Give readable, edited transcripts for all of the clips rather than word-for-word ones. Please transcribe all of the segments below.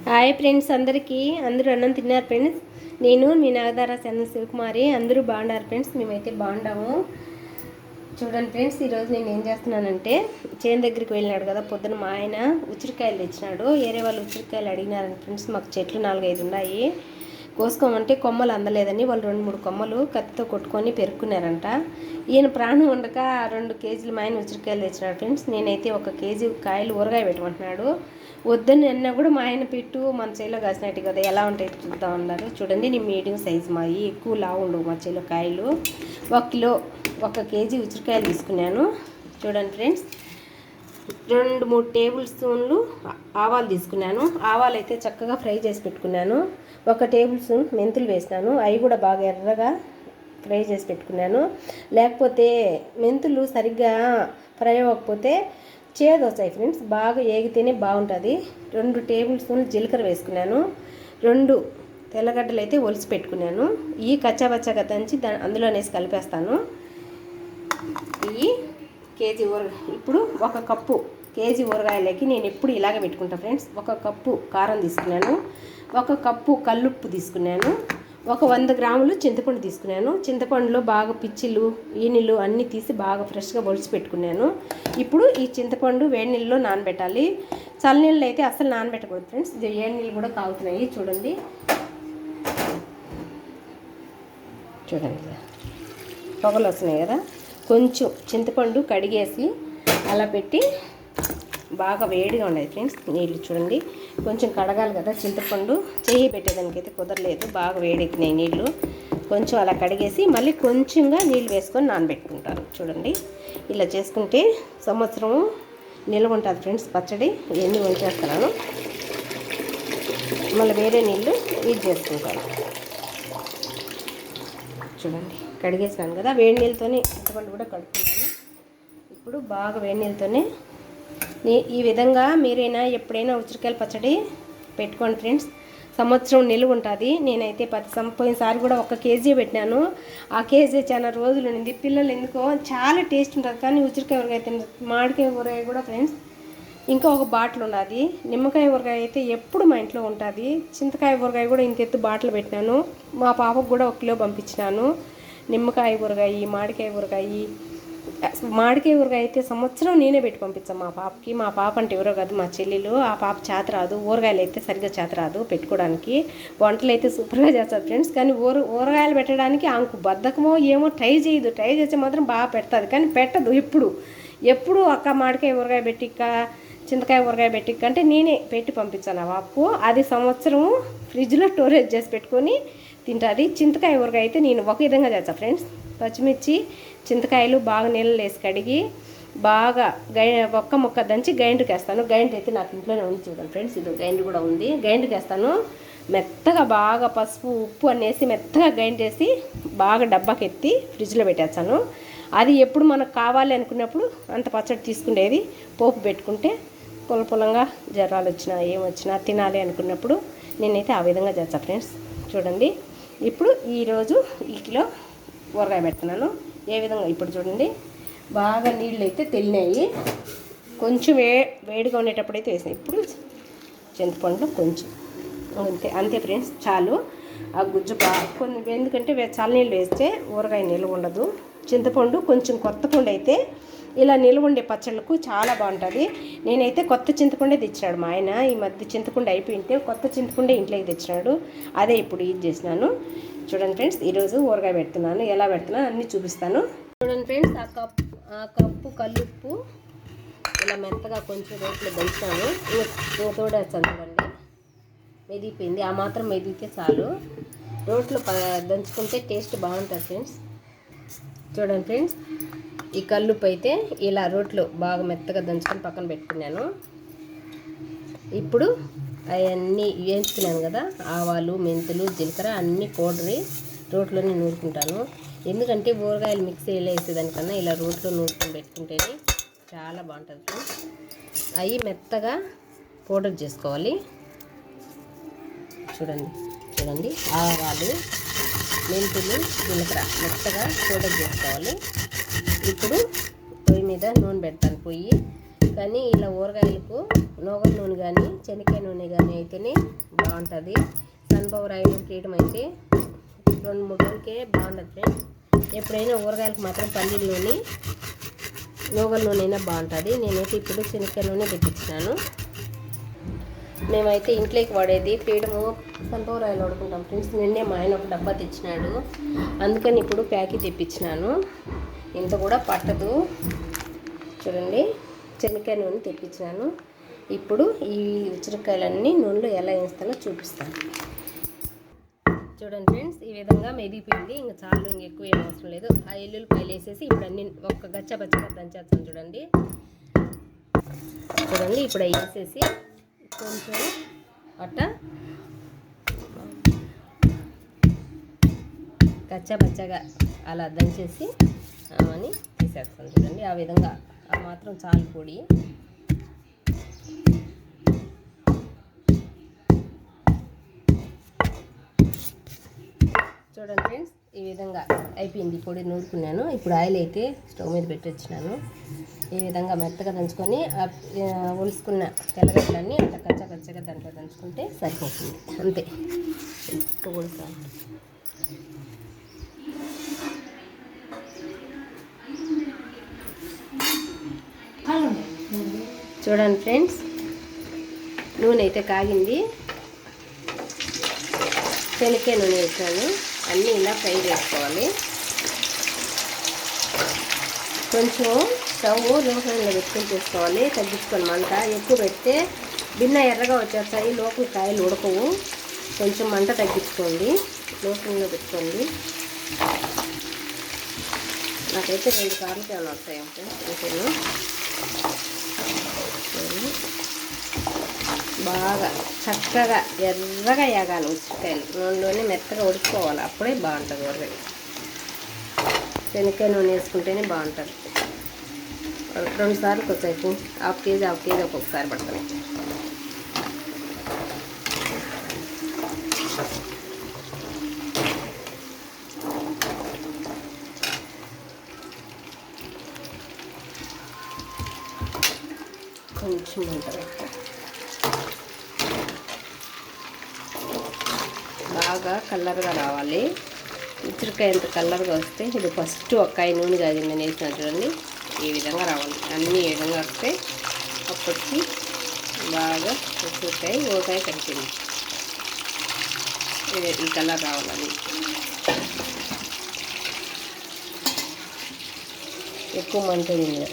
Hi friends, అందరూ అన్నం తిన్నారు ఫ్రెండ్స్. నేను మీ నాగదార చంద్ర శివకుమారి. అందరూ బాగున్నారు ఫ్రెండ్స్. మేమైతే బాగుంటాము. చూడండి ఫ్రెండ్స్, ఈరోజు నేను ఏం చేస్తున్నానంటే చేను దగ్గరికి వెళ్ళినాడు కదా పొద్దున మా ఆయన ఉసిరికాయలు తెచ్చినాడు. వేరే వాళ్ళు ఉసిరికాయలు అడిగినారని ఫ్రెండ్స్. మాకు చెట్లు 4-5 ఉన్నాయి. కోసుకోమంటే కొమ్మలు అందలేదని వాళ్ళు 2-3 కొమ్మలు కత్తితో కొట్టుకొని పెరుక్కున్నారంట. ఈయన ప్రాణం ఉండక 2 కేజీలు మా ఆయన ఉసిరికాయలు తెచ్చినాడు ఫ్రెండ్స్. నేనైతే 1 కేజీ కాయలు ఊరగాయ పెట్టమంటున్నాడు. వద్దని అన్నా కూడా మా ఆయన పెట్టు, మన చేలో కాసినట్టు కదా, ఎలా ఉంటాయి చూద్దాం అన్నారు. చూడండి, నేను మీడియం సైజు మావి, ఎక్కువ లావు ఉండవు మా చేలో కాయలు. 1 కేజీ ఉసిరికాయలు తీసుకున్నాను. చూడండి ఫ్రెండ్స్, 2-3 టేబుల్ స్పూన్లు ఆవాలు తీసుకున్నాను. ఆవాలు అయితే చక్కగా ఫ్రై చేసి పెట్టుకున్నాను. 1 టేబుల్ స్పూన్ మెంతులు వేసినాను. అవి కూడా బాగా ఎర్రగా ఫ్రై చేసి పెట్టుకున్నాను. లేకపోతే మెంతులు సరిగ్గా ఫ్రై అవ్వకపోతే చేదు వస్తాయి ఫ్రెండ్స్. బాగా ఏగితేనే బాగుంటుంది. 2 టేబుల్ స్పూన్లు జీలకర్ర వేసుకున్నాను. 2 తెల్లగడ్డలు అయితే ఒలిసి పెట్టుకున్నాను. ఈ కచ్చాబచ్చాగా దంచి అందులోనేసి కలిపేస్తాను. ఈ కేజీ ఇప్పుడు 1 కప్పు కేజీ ఊరగాయలకి నేను ఎప్పుడు ఇలాగే పెట్టుకుంటాను ఫ్రెండ్స్. 1 కప్పు కారం తీసుకున్నాను. 1 కప్పు కల్లుప్పు తీసుకున్నాను. 100 గ్రాములు చింతపండు తీసుకున్నాను. చింతపండులో బాగా పిచ్చిలు ఈనెలు అన్నీ తీసి బాగా ఫ్రెష్గా ఒలిచి పెట్టుకున్నాను. ఇప్పుడు ఈ చింతపండు వేడి నీళ్ళలో నానబెట్టాలి. చల్లనీళ్ళు అయితే అస్సలు నానబెట్టకూడదు ఫ్రెండ్స్. ఇది వేడి నీళ్ళు కూడా కాగుతున్నాయి. చూడండి పొగలు వస్తున్నాయి కదా. కొంచెం చింతపండు కడిగేసి అలా పెట్టి బాగా వేడిగా ఉన్నాయి ఫ్రెండ్స్. నీళ్ళు చూడండి, కొంచెం కడగాలి కదా. చింతపండు చేయి పెట్టేదానికైతే కుదరలేదు, బాగా వేడెక్కినాయి నీళ్ళు. కొంచెం అలా కడిగేసి మళ్ళీ కొంచెంగా నీళ్ళు వేసుకొని నానబెట్టుకుంటాను. చూడండి, ఇలా చేసుకుంటే సంవత్సరం నిల్వ ఉంటుంది ఫ్రెండ్స్. పచ్చడి ఇవన్నీ వంచేస్తున్నాను. మళ్ళీ వేరే నీళ్ళు యూజ్ చేసుకుంటాను. చూడండి, కడిగేసినాను కదా. వేడి నీళ్ళతోనే చింతపండు కూడా కడుక్కున్నాను. ఇప్పుడు బాగా వేడి నీళ్ళతోనే ఈ విధంగా మీరైనా ఎప్పుడైనా ఉసిరికాయల పచ్చడి పెట్టుకోండి ఫ్రెండ్స్. సంవత్సరం నిలువ ఉంటుంది. నేనైతే పోయినసారి కూడా 1 కేజీ పెట్టినాను. ఆ కేజీ చాలా రోజులు ఉండింది. పిల్లలు ఎందుకో చాలా టేస్ట్ ఉంటుంది, కానీ ఉసిరికాయ ఊరగాయ తిన్నారు. మామిడికాయ ఊరగాయ కూడా ఫ్రెండ్స్ ఇంకా 1 బాటిల్ ఉన్నది. నిమ్మకాయ ఊరగాయ అయితే ఎప్పుడు మా ఇంట్లో ఉంటుంది. చింతకాయ ఊరగాయ కూడా ఇంత బాటిల్ పెట్టినాను. మా పాపకు కూడా 1 కిలో పంపించినాను. నిమ్మకాయ ఊరగాయ, మామిడికాయ ఊరగాయ అయితే సంవత్సరం నేనే పెట్టి పంపించాను మా పాపకి. మా పాప అంటే ఎవరో కాదు, మా చెల్లెలు. ఆ పాప చేత రాదు, ఊరగాయలు అయితే సరిగ్గా చేత రాదు పెట్టుకోవడానికి. వంటలు అయితే సూపర్గా చేస్తారు ఫ్రెండ్స్. కానీ ఊరగాయలు పెట్టడానికి ఆమెకు బద్ధకమో ఏమో, ట్రై చేస్తే మాత్రం బాగా పెడుతుంది, కానీ పెట్టదు. ఎప్పుడు అక్క మామిడికాయ ఊరగాయ పెట్టిక్క, చింతకాయ ఊరగాయ పెట్టిక్క అంటే నేనే పెట్టి పంపించాను ఆ పాపకు. అది సంవత్సరం ఫ్రిడ్జ్లో స్టోరేజ్ చేసి పెట్టుకొని తింటుంది. చింతకాయ ఊరగాయ అయితే నేను ఒక విధంగా చేస్తాను ఫ్రెండ్స్. పచ్చిమిర్చి, చింతకాయలు బాగా నీళ్ళు వేసి కడిగి బాగా ఒక్క ముక్క దంచి గ్రైండర్కి వేస్తాను. గ్రైండర్ అయితే నాకు ఇంట్లోనే ఉంది. చూడండి ఫ్రెండ్స్, ఇది గ్రైండర్ కూడా ఉంది. గ్రైండర్కి వేస్తాను. మెత్తగా బాగా పసుపు ఉప్పు అనేసి మెత్తగా గ్రైండ్ చేసి బాగా డబ్బాకి ఎత్తి ఫ్రిడ్జ్లో పెట్టేస్తాను. అది ఎప్పుడు మనకు కావాలి అనుకున్నప్పుడు అంత పచ్చడి తీసుకునేది. పోపు పెట్టుకుంటే పొలంగా జ్వరాలు వచ్చినా ఏమొచ్చినా తినాలి అనుకున్నప్పుడు నేనైతే ఆ విధంగా చేస్తాను ఫ్రెండ్స్. చూడండి, ఇప్పుడు ఈరోజు ఈ కిలో ఊరగాయ పెడుతున్నాను. ఏ విధంగా ఇప్పుడు చూడండి, బాగా నీళ్ళు అయితే తెల్లినాయి. కొంచెం వేడిగా ఉండేటప్పుడు అయితే వేసినాయి. ఇప్పుడు చింతపండు కొంచెం అంతే ఫ్రెండ్స్, చాలు. ఆ గుజ్జు కొన్ని, ఎందుకంటే చల్లనీళ్ళు వేస్తే ఊరగాయ నిల్వ ఉండదు. చింతపండు కొంచెం కొత్త పండు అయితే ఇలా నిల్వ ఉండే పచ్చళ్ళకు చాలా బాగుంటుంది. నేనైతే కొత్త చింతపండే తెచ్చినాడు మా ఆయన. ఈ మధ్య చింతపండు అయిపోయింటే కొత్త చింతపండే ఇంట్లోకి తెచ్చినాడు. అదే ఇప్పుడు యూజ్ చేసినాను. చూడండి ఫ్రెండ్స్, ఈరోజు ఊరగాయ పెడుతున్నాను. ఎలా పెడుతున్నాను అన్నీ చూపిస్తాను. చూడండి ఫ్రెండ్స్, ఆ కప్పు కల్లుప్పు ఇలా మెత్తగా కొంచెం రోట్లో దంచుతాను. తోడేస్తాను. చూడండి, మెదిగిపోయింది. ఆ మాత్రం మెదిగితే చాలు. రోట్లో దంచుకుంటే టేస్ట్ బాగుంటుంది ఫ్రెండ్స్. చూడండి ఫ్రెండ్స్, ఈ కల్లుప్పు అయితే ఇలా రోట్లో బాగా మెత్తగా దంచుకొని పక్కన పెట్టుకున్నాను. ఇప్పుడు అవన్నీ వేయించుకున్నాను కదా, ఆవాలు, మెంతులు, జీలకర్ర అన్నీ పౌడర్ రోట్లోనే నూరుకుంటాను. ఎందుకంటే ఊరగాయలు మిక్సీలో వేసేదానికన్నా ఇలా రోట్లో నూరుకొని పెట్టుకుంటేనే చాలా బాగుంటుంది. అవి మెత్తగా పౌడర్ చేసుకోవాలి. చూడండి, ఆవాలు, మెంతులు, జీలకర్ర మెత్తగా పౌడర్ చేసుకోవాలి. ఇప్పుడు పొయ్యి మీద నూనె పెడతాను. కానీ ఇలా ఊరగాయలకు నూగల నూనె కానీ శనగకాయ నూనె కానీ అయితేనే బాగుంటుంది. సన్ఫ్లవర్ ఆయిల్ ఫ్రీడమ్ అయితే 2-3 రోజులకే బాగుంటుంది ఫ్రెండ్స్. ఎప్పుడైనా ఊరగాయలకు మాత్రం పల్లీల నూనె నూగల నూనె అయినా బాగుంటుంది. నేనైతే ఇప్పుడు శనగకాయ నూనె పెట్టించినాను. మేమైతే ఇంట్లోకి వాడేది ఫ్రీడము సన్ఫ్లవర్ ఆయిల్ వాడుకుంటాం ఫ్రెండ్స్. నిన్నే మా ఆయన ఒక డబ్బా తెచ్చినాడు, అందుకని ఇప్పుడు ప్యాకెట్ తెప్పించినాను. ఇంత కూడా పట్టదు చూడండి. శనగకాయ నూనె తెప్పించినాను. ఇప్పుడు ఈ ఉసిరికాయలన్నీ నూనెలో ఎలా వేస్తానో చూపిస్తాను. చూడండి ఫ్రెండ్స్, ఈ విధంగా మెదిగిపోయింది. ఇంకా చాలు, ఇంక ఎక్కువ ఏం అవసరం లేదు. ఆ ఎల్లుల్లిపాయలు వేసేసి ఇప్పుడు అన్ని ఒక్క గచ్చబచ్చగా దంచేస్తాను చూడండి. ఇప్పుడు అవి వేసేసి కొంచెం అట్ట కచ్చబచ్చగా అలా దంచేసి అని తీసేస్తాను చూడండి. ఆ విధంగా ఆ మాత్రం చాలు పొడి. చూడండి ఫ్రెండ్స్, ఈ విధంగా అయిపోయింది. పొడి నూరుకున్నాను. ఇప్పుడు ఆయిల్ అయితే స్టవ్ మీద పెట్టి వచ్చినాను. ఈ విధంగా మెత్తగా దంచుకొని ఒలుసుకున్న తెల్లగడ్డలన్నీ అట్లా కచ్చగా దాంట్లో దంచుకుంటే సరిపోతుంది. అంతే. చూడండి ఫ్రెండ్స్, నూనె అయితే కాగింది. శనగకాయ నూనె వేసాను. అన్నీ ఇలా ఫ్రై చేసుకోవాలి. కొంచెం స్టవ్ లో ఫ్లేమ్లో పెట్టుకొని చేసుకోవాలి. తగ్గించుకొని మంట ఎక్కువ పెడితే బిన్న ఎర్రగా వచ్చేస్తాయి, లోపల కాయలు ఉడకవు. కొంచెం మంట తగ్గించుకోండి, లో ఫ్లేమ్లో పెట్టుకోండి. నాకైతే 2 సార్లు ఏమైనా వస్తాయి అంటే బాగా చక్కగా ఎర్రగా వేగాలి. ఉసిరికాయలు నూనెలోనే మెత్తగా ఉడుకోవాలి, అప్పుడే బాగుంటుంది ఊరగాయ. శనగకాయ నూనె వేసుకుంటేనే బాగుంటుంది. 2 సార్లు కొద్దిసేపు హాఫ్ కేజీ ఒక్కొక్కసారి పడుతుంది. కొంచెం ఉంటుంది బాగా కలర్గా రావాలి. ఉసిరికాయ ఎంత కలర్గా వస్తే, ఇది ఫస్ట్ ఒక్కాయ నూనె కాగిందని వేసిన చూడండి. ఈ విధంగా రావాలి. అన్నీ ఈ విధంగా వస్తే అప్పటికి బాగా ఊరగాయ కలిపింది. ఈ కలర్ రావాలి. ఎక్కువ మంట ఉంది.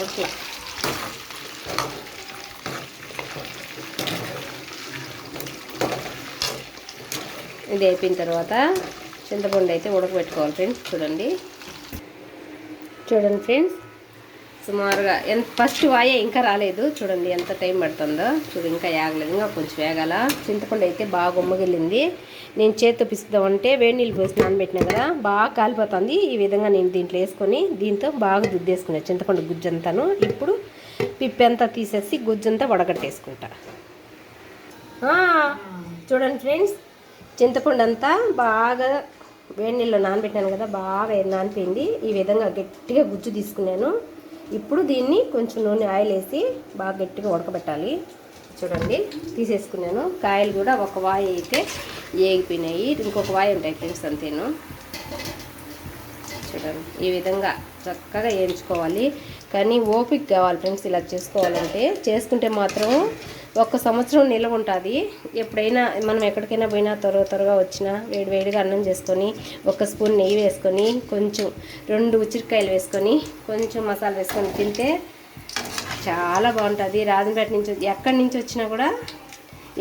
ఓకే, ఇది అయిపోయిన తర్వాత చింతపండు అయితే ఉడకబెట్టుకోవాలి ఫ్రెండ్స్. చూడండి ఫ్రెండ్స్, సుమారుగా ఫస్ట్ వాయ ఇంకా రాలేదు. చూడండి ఎంత టైం పడుతుందో. ఇంకా వేగలేదు, ఇంకా కొంచెం వేగాల. చింతపండు అయితే బాగా ఉమ్మగిలింది. నేను చేతితో పిసుకుదామంటే వేడి నీళ్ళు పోసి నానబెట్టినా కదా, బాగా కాలిపోతుంది. ఈ విధంగా నేను దీంట్లో వేసుకొని దీంతో బాగా దుద్దేసుకున్నాను చింతపండు గుజ్జంతాను. ఇప్పుడు పిప్పంతా తీసేసి గుజ్జంతా వడగట్టేసుకుంటా. చూడండి ఫ్రెండ్స్, చింతపండు అంతా బాగా వేడి నీళ్ళు నానబెట్టాను కదా, బాగా నానిపోయింది. ఈ విధంగా గట్టిగా గుజ్జు తీసుకున్నాను. ఇప్పుడు దీన్ని కొంచెం నూనె ఆయిల్ వేసి బాగా గట్టిగా ఉడకబెట్టాలి. చూడండి తీసేసుకున్నాను. కాయలు కూడా ఒక వాయి అయితే ఏగిపోయినాయి, ఇంకొక వాయి ఉంటాయి ఫ్రెండ్స్, అంతేను. చూడండి ఈ విధంగా చక్కగా వేయించుకోవాలి. కానీ ఓపిక కావాలి ఫ్రెండ్స్ ఇలా చేసుకోవాలంటే. చేసుకుంటే మాత్రం 1 సంవత్సరం నిల్వ ఉంటుంది. ఎప్పుడైనా మనం ఎక్కడికైనా పోయినా త్వరగా వచ్చినా వేడివేడిగా అన్నం చేసుకొని 1 స్పూన్ నెయ్యి వేసుకొని కొంచెం 2 ఉసిరికాయలు వేసుకొని కొంచెం మసాలా వేసుకొని తింటే చాలా బాగుంటుంది. రాజంపేట నుంచి ఎక్కడి నుంచి వచ్చినా కూడా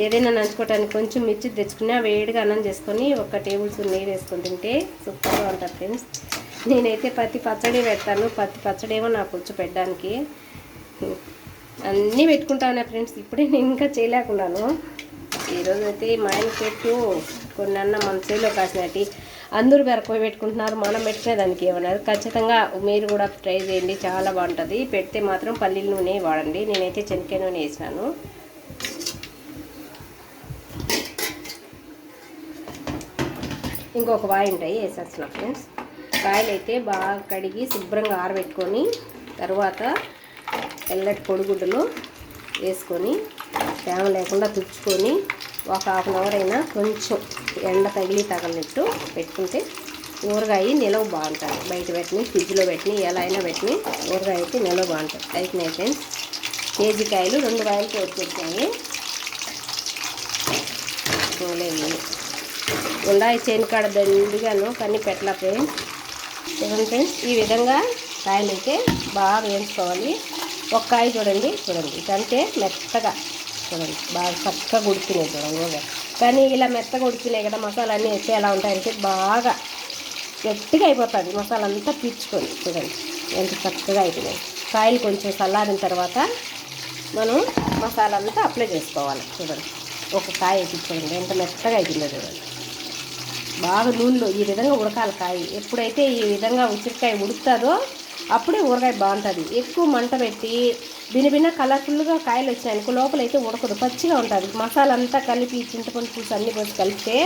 ఏదైనా నంచుకోవటానికి కొంచెం మిర్చి తెచ్చుకున్నా వేడిగా అన్నం చేసుకొని 1 టేబుల్ స్పూన్ నెయ్యి వేసుకొని తింటే సూపర్గా ఉంటుంది ఫ్రెండ్స్. నేనైతే పత్తి పచ్చడి పెడతాను. పత్తి పచ్చడి ఏమో నాకు వచ్చి పెట్టడానికి. అన్నీ పెట్టుకుంటాను ఫ్రెండ్స్. ఇప్పుడే నేను ఇంకా చేయలేకున్నాను. ఈరోజు అయితే మా ఆయన పెట్టు కొన్ని అన్న మన చేలో కాసినట్టు అందరూ బెరకపోయి పెట్టుకుంటున్నారు. మనం పెట్టుకునేదానికి ఏమన్నారు. ఖచ్చితంగా మీరు కూడా ట్రై చేయండి, చాలా బాగుంటుంది. పెడితే మాత్రం పల్లీల నూనె వాడండి. నేనైతే శనగకాయ నూనె వేసినాను. ఇంకొక వాయి ఉంటాయి వేసేస్తున్నా ఫ్రెండ్స్. కాయలు అయితే బాగా కడిగి శుభ్రంగా ఆరబెట్టుకొని తర్వాత తెల్లటి పొడిగుడ్డలో వేసుకొని తేమ లేకుండా తుడుచుకొని ఒక హాఫ్ అన్ అవర్ అయినా కొంచెం ఎండ తగిలినట్టు పెట్టుకుంటే ఊరగాయ నిలవ బాగుంటుంది. బయట పెట్టిని ఫ్రిడ్జ్లో పెట్టిని ఎలా అయినా పెట్టిని ఊరగాయ అయితే నిలవ బాగుంటుంది. అయిపోయినాయి ఫ్రెండ్స్. కేజీ కాయలు 2 కాయలకి వచ్చేసాయి. ఉండాయి చేను కాడ దండిగాను కానీ పెట్టలా ఫ్రెండ్స్. చూడండి ఫ్రెండ్స్, ఈ విధంగా కాయలు అయితే బాగా వేయించుకోవాలి. ఒక కాయ చూడండి ఇదంటే మెత్తగా చూడండి బాగా చక్కగా ఉడికినాయి చూడండి. కానీ ఇలా మెత్తగా ఉడికినాయి కదా మసాలా అన్నీ వేస్తే ఎలా ఉంటాయంటే బాగా గట్టిగా అయిపోతుంది. మసాలా అంతా పీల్చుకొని చూడండి ఎంత చక్కగా అయిపోయినాయి. కాయలు కొంచెం చల్లారిన తర్వాత మనం మసాలా అంతా అప్లై చేసుకోవాలి. చూడండి ఒక కాయ వేయించుకోండి ఎంత మెత్తగా అయిపోయిందో చూడండి. బాగా నూనెలో ఈ విధంగా ఉడకాలి కాయ. ఎప్పుడైతే ఈ విధంగా ఉసిరికాయ ఉడుకుతుందో అప్పుడే ఊరగాయ బాగుంటుంది. ఎక్కువ మంట పెట్టి భిన్న కలర్ఫుల్గా కాయలు వచ్చాయనుకో లోపలైతే ఉడకదు, పచ్చిగా ఉంటుంది. మసాలా అంతా కలిపి చింతపండు పులుసు అన్నీ పోసి కలిపితే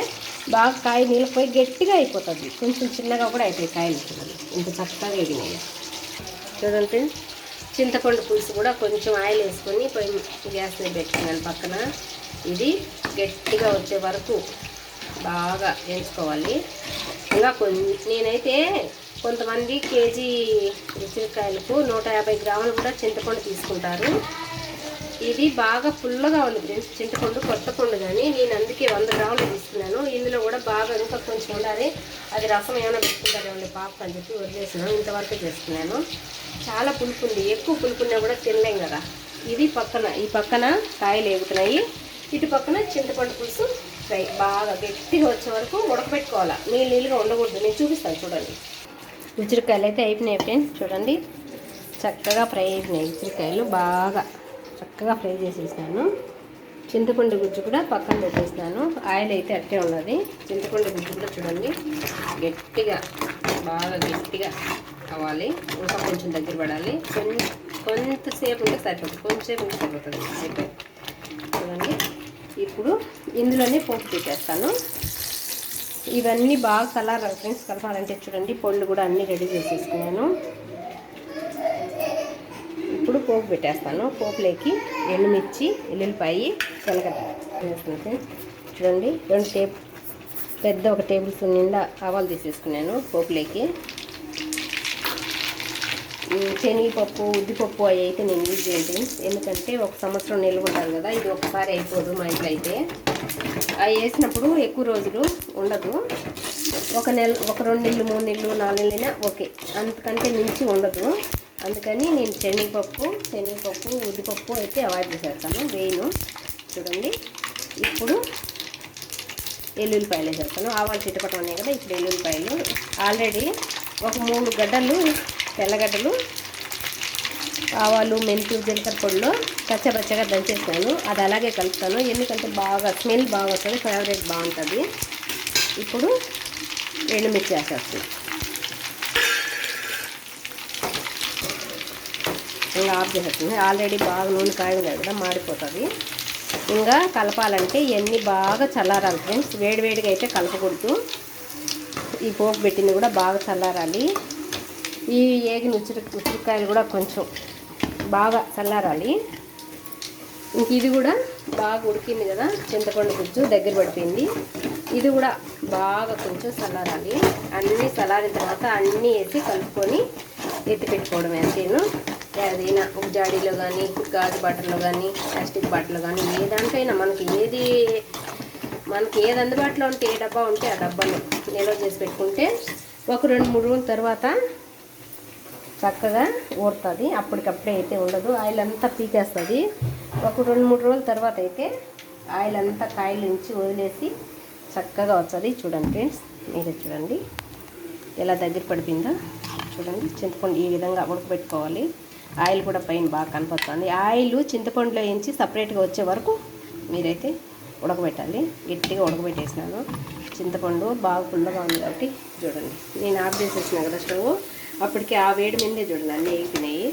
బాగా కాయ నీళ్ళపోయి గట్టిగా అయిపోతుంది. కొంచెం చిన్నగా కూడా అయిపోయి కాయలు చూడండి ఇంత చక్కగా ఎగినాయి. చూడండి చింతపండు పులుసు కూడా కొంచెం ఆయిల్ వేసుకొని గ్యాస్ మీద పెట్టుకున్నాను పక్కన. ఇది గట్టిగా వచ్చే వరకు బాగా వేయించుకోవాలి. ఇంకా నేనైతే కొంతమంది కేజీ ఉసిరికాయలకు 150 గ్రాములు కూడా చింతపండు తీసుకుంటారు. ఇది బాగా పుల్లగా ఉంది ఫ్రెండ్స్. చింతపండు కొత్త పండు కానీ నేను అందుకే 100 గ్రాములు తీసుకున్నాను. ఇందులో కూడా బాగా ఇంకా కొంచెం ఉండాలి. అది రసం ఏమైనా పెట్టుకుంటారేమో పాప అని చెప్పి వదిలేసినాను. ఇంతవరకు చేసుకున్నాను. చాలా పులుపు ఉంది. ఎక్కువ పులుపున్నా కూడా తినలేం కదా. ఇది ఈ పక్కన కాయలు ఎగుతున్నాయి. ఇటు పక్కన చింతపండు పులుసు ఫ్రై బాగా గట్టిగా వచ్చే వరకు ఉడకబెట్టుకోవాలి. నీళ్ళుగా ఉండకూడదు. నేను చూపిస్తాను చూడండి. ఉసిరికాయలు అయితే అయిపోయినాయి ఫ్రెండ్స్. చూడండి చక్కగా ఫ్రై అయిపోయినాయి. ఉసిరికాయలు బాగా చక్కగా ఫ్రై చేసేసినాను. చింతపండు గుజ్జు కూడా పక్కన పెట్టేసినాను. ఆయిల్ అయితే అట్టే ఉన్నది. చింతపండు గుజ్జు కూడా చూడండి గట్టిగా బాగా గట్టిగా అవ్వాలి. ఇంకా కొంచెం దగ్గర పడాలి. కొంతసేపు ఉంటే సరిపోతుంది. కొంచెంసేపు ఉంటే సరిపోతుంది. అయిపోయి చూడండి. ఇప్పుడు ఇందులోనే పోపు పెట్టేస్తాను. ఇవన్నీ బాగా చల్లారాలి ఫ్రెండ్స్. కలపాలంటే చూడండి పొళ్ళు కూడా అన్నీ రెడీ చేసేసుకున్నాను. ఇప్పుడు పోపు పెట్టేస్తాను. పోపులోకి ఎండుమిర్చి, ఎల్లుల్లిపాయి, తెల్లగడ్డ వేస్తాను ఫ్రెండ్స్. చూడండి ఒక టేబుల్ స్పూన్ నిండా ఆవాలు తీసేసుకున్నాను. పోపులోకి శనగపప్పు, ఉద్దిపప్పు అవి అయితే నేను యూజ్ చేయండి. ఎందుకంటే 1 సంవత్సరం నిల్వ ఉంటాను కదా. ఇది ఒకసారి అయిపోదు మా ఇంట్లో అయితే. అవి వేసినప్పుడు ఎక్కువ రోజులు ఉండదు. 1 నెల, 2 నెలలు, 3 నెలలు, 4 నెలలైనా ఓకే. అంతకంటే మించి ఉండదు. అందుకని నేను శనగపప్పు, ఉద్దిపప్పు అయితే అవాయిడ్ చేసేస్తాను. వేయను. చూడండి ఇప్పుడు ఎల్లుల్లిపాయలు వేసేస్తాను. ఆవాలు చిటపటం ఉన్నాయి కదా. ఇప్పుడు ఎల్లుల్లిపాయలు ఆల్రెడీ ఒక 3 గడ్డలు తెల్లగడ్డలు, ఆవాలు, మెంతులు, జీలకర్ర పొడిలో పచ్చగా దంచేస్తాను. అది అలాగే కలుపుతాను. ఎందుకంటే బాగా స్మెల్ బాగా వస్తుంది. ఫేవరెట్ బాగుంటుంది. ఇప్పుడు ఎండుమిర్చి వేసేస్తాను. ఇంకా ఆఫ్ చేసేస్తుంది. ఆల్రెడీ బాగా నూనె కాయదు కదా మాడిపోతుంది. ఇంకా కలపాలంటే ఇవన్నీ బాగా చల్లారాలి ఫ్రెండ్స్. వేడివేడిగా అయితే కలపకూడదు. ఈ పోపు పెట్టింది కూడా బాగా చల్లారాలి. ఈ ఏగిన ఉసిరికాయలు కూడా కొంచెం బాగా చల్లారాలి. ఇంక ఇది కూడా బాగా ఉడికింది కదా. చింతపండు గుజ్జు దగ్గర పడిపోయింది. ఇది కూడా బాగా కొంచెం చల్లారాలి. అన్నీ చల్లారిన తర్వాత అన్నీ వేసి కలుపుకొని ఎత్తి పెట్టుకోవడం. అంతేను. ఏదైనా ఒక జాడీలో కానీ, గాజు బాటల్లో కానీ, ప్లాస్టిక్ బాటలో కానీ, ఏ దాంట్లోనైనా మనకి ఏది అందుబాటులో ఉంటే, ఏ డబ్బా ఉంటే ఆ డబ్బాలో నిల్వ చేసి పెట్టుకుంటే ఒక 2-3 రోజుల తర్వాత చక్కగా ఊరుతుంది. అప్పటికప్పుడే అయితే ఉండదు. ఆయిల్ అంతా పీకేస్తుంది. ఒక 2-3 రోజుల తర్వాత అయితే ఆయిల్ అంతా కాయల నుంచి వదిలేసి చక్కగా వస్తుంది. చూడండి ఫ్రెండ్స్, మీరే చూడండి ఎలా దగ్గర పడిపోయిందో. చూడండి చింతపండు ఈ విధంగా ఉడకబెట్టుకోవాలి. ఆయిల్ కూడా పైన బాగా కనపడుతుంది. ఆయిల్ చింతపండులో వేయించి సపరేట్గా వచ్చే వరకు మీరైతే ఉడకబెట్టాలి. గట్టిగా ఉడకబెట్టేసినాను. చింతపండు బాగా పుల్లగా ఉంది కాబట్టి చూడండి నేను ఆఫ్ చేసేసిన కదా స్టవ్. అప్పటికి ఆ వేడి మీదే చూడండి అన్నీ వేగిపోయినాయి.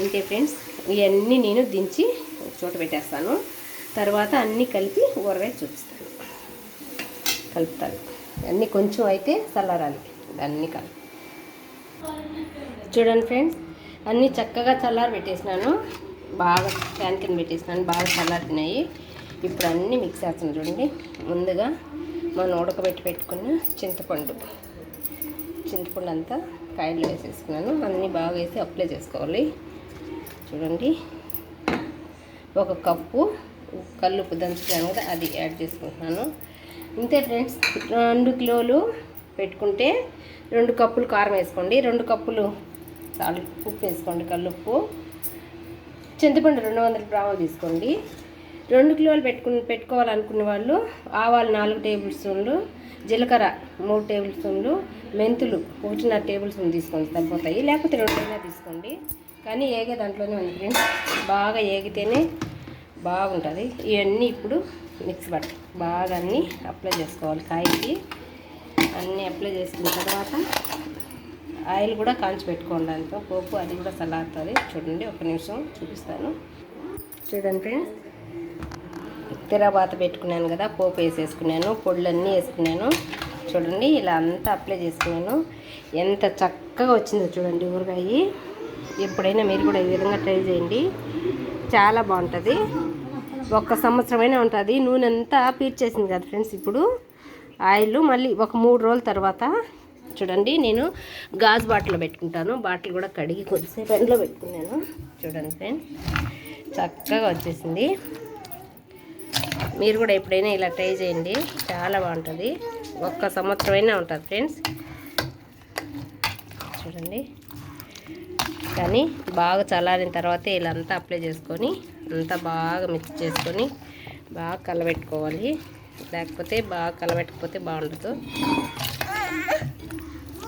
ఇంతే ఫ్రెండ్స్. ఇవన్నీ నేను దించి ఒక చోట పెట్టేస్తాను. తర్వాత అన్నీ కలిపి ఊరగాయ చూపిస్తాను. కలుపుతాను. అన్నీ కొంచెం అయితే చల్లారాలి. అన్నీ కలిపి చూడండి ఫ్రెండ్స్, అన్నీ చక్కగా చల్లారి పెట్టేసినాను. బాగా ఫ్యాన్ కింద పెట్టేసినాను, బాగా చల్లారినాయి. ఇప్పుడు అన్నీ మిక్స్ చేస్తున్నాను. చూడండి, ముందుగా మనం ఉడకబెట్టి పెట్టుకున్న చింతపండు అంతా కాయలు వేసేసుకున్నాను. అన్నీ బాగా వేసి అప్లై చేసుకోవాలి. చూడండి, 1 కప్పు కల్లుప్పు దంచుతాను కదా, అది యాడ్ చేసుకుంటున్నాను. ఇంతే ఫ్రెండ్స్, 2 కిలోలు పెట్టుకుంటే 2 కప్పులు కారం వేసుకోండి, 2 కప్పులు ఉప్పు వేసుకోండి, కల్లుప్పు. చింతపండు 200 గ్రాములు తీసుకోండి. 2 కిలోలు పెట్టుకోవాలనుకునే వాళ్ళు ఆవాలు 4 టేబుల్ స్పూన్లు, జీలకర్ర 3 టేబుల్ స్పూన్లు, మెంతులు 1.5 టేబుల్ స్పూన్ తీసుకోండి, సరిపోతాయి. లేకపోతే 2 తీసుకోండి. కానీ ఏగే దాంట్లోనే ఉంది ఫ్రెండ్స్, బాగా ఏగితేనే బాగుంటుంది. ఇవన్నీ ఇప్పుడు మిక్స్ బాగా అన్నీ అప్లై చేసుకోవాలి. కాయకి అన్నీ అప్లై చేసుకున్న తర్వాత ఆయిల్ కూడా కాంచి పెట్టుకోండి. దాంతో పోపు అది కూడా చల్లారుతుంది. చూడండి, 1 నిమిషం చూపిస్తాను. చూడండి ఫ్రెండ్స్, తిరబాత పెట్టుకున్నాను కదా, పోపు వేసేసుకున్నాను, పొడులన్నీ వేసుకున్నాను. చూడండి, ఇలా అంతా అప్లై చేసుకున్నాను. ఎంత చక్కగా వచ్చిందో చూడండి ఊరగాయ. ఎప్పుడైనా మీరు కూడా ఈ విధంగా ట్రై చేయండి, చాలా బాగుంటుంది. 1 సంవత్సరమైనా ఉంటుంది. నూనె అంతా పీల్చేసింది కదా ఫ్రెండ్స్. ఇప్పుడు ఆయిల్ మళ్ళీ ఒక 3 రోజుల తర్వాత చూడండి, నేను గాజు బాటిల్లో పెట్టుకుంటాను. బాటిల్ కూడా కడిగి కొద్దిసేపు ఎండలో పెట్టుకున్నాను. చూడండి ఫ్రెండ్స్, చక్కగా వచ్చేసింది. మీరు కూడా ఎప్పుడైనా ఇలా ట్రై చేయండి, చాలా బాగుంటుంది. 1 సంవత్సరమైనా ఉంటుంది ఫ్రెండ్స్. చూడండి, కానీ బాగా చల్లారిన తర్వాతే ఇలా అంతా అప్లై చేసుకొని అంతా బాగా మిక్స్ చేసుకొని బాగా కలబెట్టుకోవాలి. లేకపోతే బాగా కలబెట్టకపోతే బాగుండదు.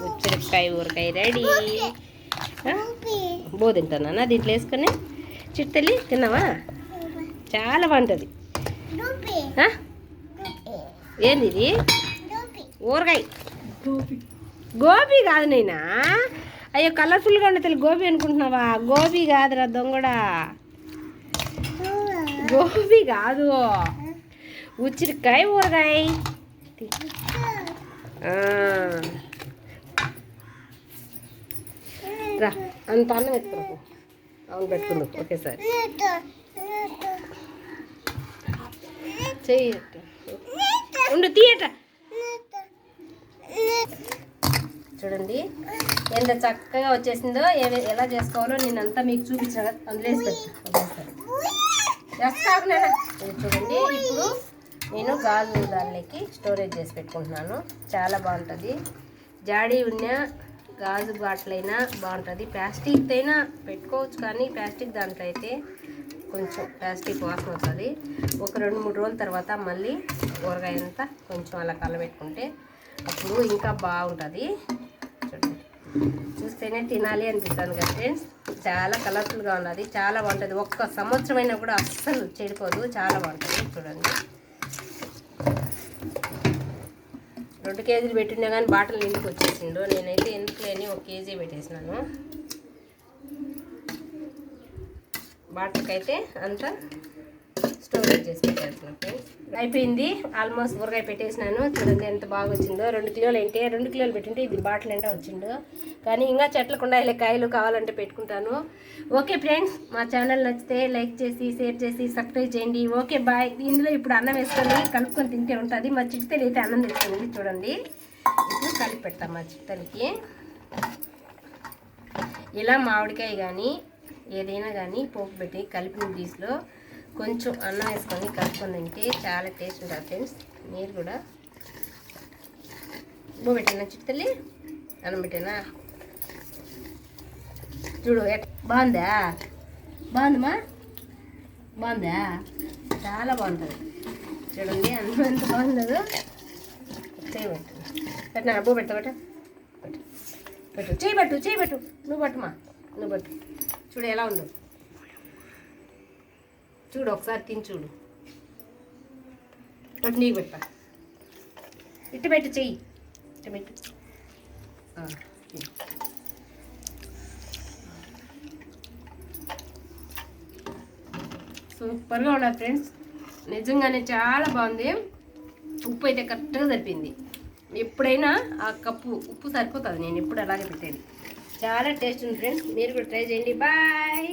ఉచ్చిరికాయ ఊరకాయ రెడీ. తింటున్నానా దీంట్లో వేసుకొని? చిట్టలి తిన్నావా? చాలా బాగుంటుంది. ఏంది ఇది? ఊరగాయ. గోబీ కాదు నైనా. అయ్యో, కలర్ఫుల్గా ఉండదు. గోబీ అనుకుంటున్నావా? గోబీ కాదురా దొంగడా, గోబీ కాదు, ఉచ్చిరికాయ ఊరగాయ. రా, అంత అన్నం ఎత్తుకున్నాకు. అవును, పెట్టుకుందాం ఒకేసారి. చెయ్యి ఉండు, తీయట. చూడండి ఎంత చక్కగా వచ్చేసిందో. ఎలా చేసుకోవాలో నేనంతా మీకు చూపించాను. అందులో వేసి కాకుండా చూడండి. ఇప్పుడు నేను గాజు దానిలోకి స్టోరేజ్ చేసి పెట్టుకుంటున్నాను. చాలా బాగుంటుంది. జాడీ ఉన్న గాజు బాటిలైనా బాగుంటుంది, ప్లాస్టిక్ అయినా పెట్టుకోవచ్చు. కానీ ప్లాస్టిక్ దాంట్లో అయితే కొంచెం ప్లాస్టిక్ వాసన వస్తుంది. ఒక 2-3 రోజుల తర్వాత మళ్ళీ ఊరగాయ అంతా కొంచెం అలా కలబెట్టుకుంటే అప్పుడు ఇంకా బాగుంటుంది. చూడండి, చూస్తేనే తినాలి అనిపిస్తుంది కదా ఫ్రెండ్స్. చాలా కలర్ఫుల్గా ఉన్నది, చాలా బాగుంటుంది. 1 సంవత్సరం అయినా కూడా అస్సలు చెడిపోదు, చాలా బాగుంటుంది. చూడండి, 2 కేజీలు పెట్టినా కానీ బాటిల్ నిండుకు వచ్చేసిండు. నేనైతే ఎందుకు లేని 1 కేజీ పెట్టేసినాను. బాటిల్కి అయితే అంతా స్టోరేజ్ చేసి పెట్టేస్తున్నాను ఫ్రెండ్స్. అయిపోయింది, ఆల్మోస్ట్ ఊరగాయ పెట్టేసినాను. చూడండి ఎంత బాగా వచ్చిందో. 2 కిలోలు అంటే 2 కిలోలు పెట్టింటే ఇది బాటిల్ ఎండా వచ్చిండు. కానీ ఇంకా చెట్లకుండా ఇలా కాయలు కావాలంటే పెట్టుకుంటాను. ఓకే ఫ్రెండ్స్, మా ఛానల్ నచ్చితే లైక్ చేసి షేర్ చేసి సబ్స్క్రైబ్ చేయండి. Okay bye. ఇందులో ఇప్పుడు అన్నం వేసుకొని కలుపుకొని తింటే ఉంటుంది. మా చిట్టతలు అయితే అన్నం తెచ్చుకోండి. చూడండి, ఇప్పుడు కలిపి పెడతాం మా చిట్టలకి. ఇలా మామిడికాయ కానీ ఏదైనా కానీ పోపు పెట్టి కలిపిన పీస్లో కొంచెం అన్నం వేసుకొని కలుపుకొని తింటే చాలా టేస్ట్ ఉంటుంది ఫ్రెండ్స్. మీరు కూడా పెట్టినా చిట్టలి అన్నం పెట్టినా చూడు. బాగుందా? బాగుందమ్మా, బాగుందా? చాలా బాగుంటుంది. చూడండి అన్నం ఎంత బాగుందో. చేయబెట్టు, పెట్టినా అబ్బో పెట్ట పెట్టు, చేయబెట్టు. నువ్వు పట్టుమా, నువ్వు పట్టు. చూడు ఎలా ఉందో, చూడు ఒకసారి తిని చూడు. పట్టు, నీకు పెట్ట, ఇట్టు పెట్టు, చెయ్యి ఇట్టు పెట్టు. సూపర్గా ఉండదు ఫ్రెండ్స్, నిజంగానే చాలా బాగుంది. ఉప్పు అయితే కరెక్ట్గా సరిపోయింది. ఎప్పుడైనా ఆ కప్పు ఉప్పు సరిపోతుంది. నేను ఎప్పుడు అలాగే పెట్టేది. చాలా టేస్ట్ ఉంది ఫ్రెండ్స్, మీరు కూడా ట్రై చేయండి. బాయ్.